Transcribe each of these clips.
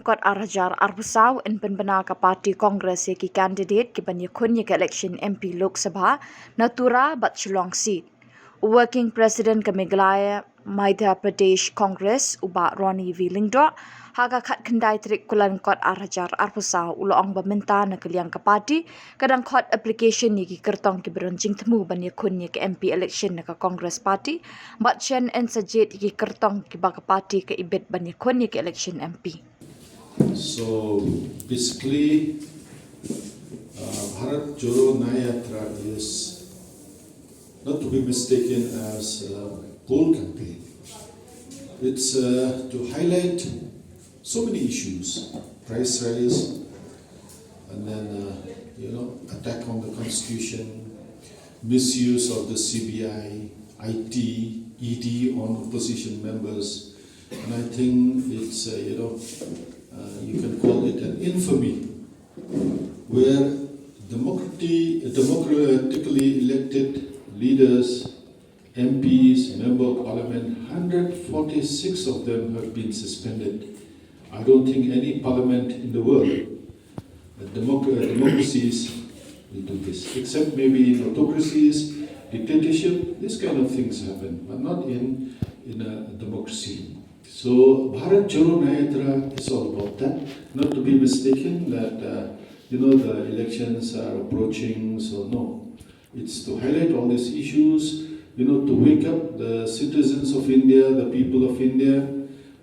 Kot arajar arbusau in Pynbna ka parti Congress ki candidate ki banya Khun ki election MP Lok Sabha Natura bat Shillong seat. Working President ka Meghalaya Madhya Pradesh Congress uba Ronnie V Lingdo haga khat kendai trik kulan kot arajar arbusau uloong baminta na kaliang ka parti kadang kot application ni ki Kyrtong ki beronjing temu banya Khun ki MP election na ka Congress party bat Shen en sajit ki Kyrtong ki ba ka parti ka ibet banya Khun ki election MP. So basically, Bharat Joro Nayatra is not to be mistaken as a poll campaign. It's to highlight so many issues: price rise, and then attack on the constitution, misuse of the CBI, IT, ED on opposition members, and I think it's you can call it an infamy, where democratically elected leaders, MPs, Member of Parliament, 146 of them have been suspended. I don't think any parliament in the world, democracies will do this, except maybe in autocracies, dictatorship, this kind of things happen, but not in a democracy. So Bharat Joro Nayatra is all about that. Not to be mistaken that the elections are approaching. So no, it's to highlight all these issues. To wake up the citizens of India, the people of India,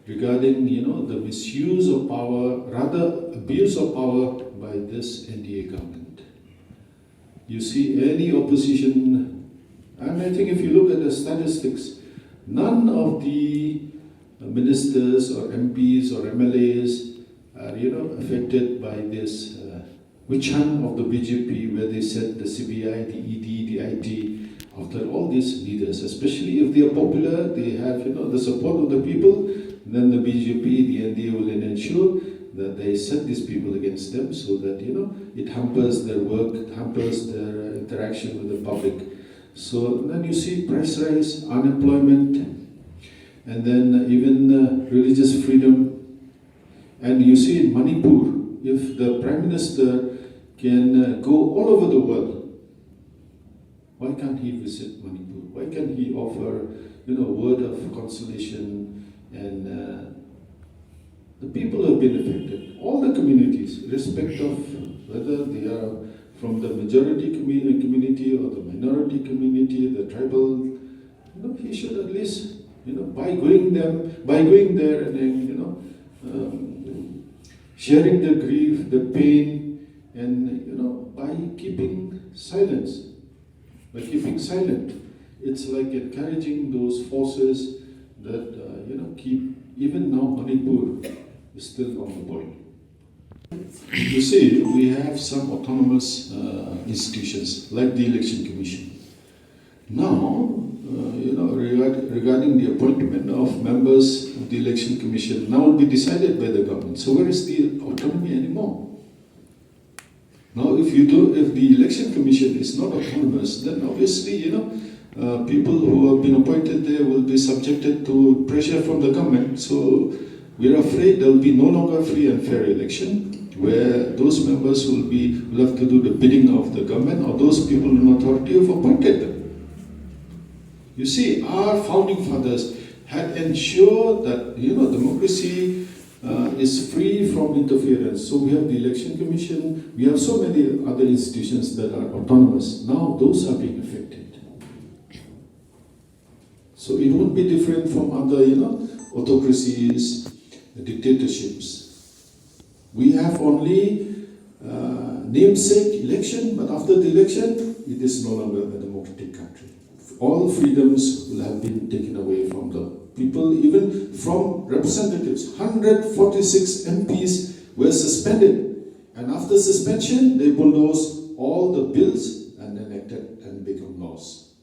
regarding the misuse of power, rather abuse of power by this NDA government. You see any opposition, and I think if you look at the statistics, none of the ministers or MPs or MLAs are affected by this witch hunt of the BJP, where they set the CBI, the ED, the IT after all these leaders, especially if they are popular, they have the support of the people, then the BJP, the NDA will ensure that they set these people against them, so that it hampers their work, it hampers their interaction with the public. So then you see price rise, unemployment, and then even religious freedom. And you see in Manipur, if the Prime Minister can go all over the world, why can't he visit Manipur? Why can't he offer a word of consolation? And the people have been affected, all the communities, irrespective of whether they are from the majority community or the minority community, the tribal, he should at least by going there and then, sharing the grief, the pain, and by keeping silence, it's like encouraging those forces that keep, even now Manipur is still on the boil. You see, we have some autonomous institutions like the Election Commission. Now, regarding the appointment of members of the Election Commission, now will be decided by the government. So where is the autonomy anymore? Now, if the Election Commission is not autonomous, then obviously, people who have been appointed there will be subjected to pressure from the government. So we are afraid there will be no longer free and fair election, where those members will have to do the bidding of the government or those people in authority who have appointed them. You see, our founding fathers had ensured that democracy is free from interference. So we have the Election Commission, we have so many other institutions that are autonomous. Now those are being affected. So it won't be different from other autocracies, dictatorships. We have only namesake election, but after the election, it is no longer a democratic country. All freedoms will have been taken away from the people, even from representatives. 146 MPs were suspended, and after suspension, they bulldozed all the bills and enacted and become laws.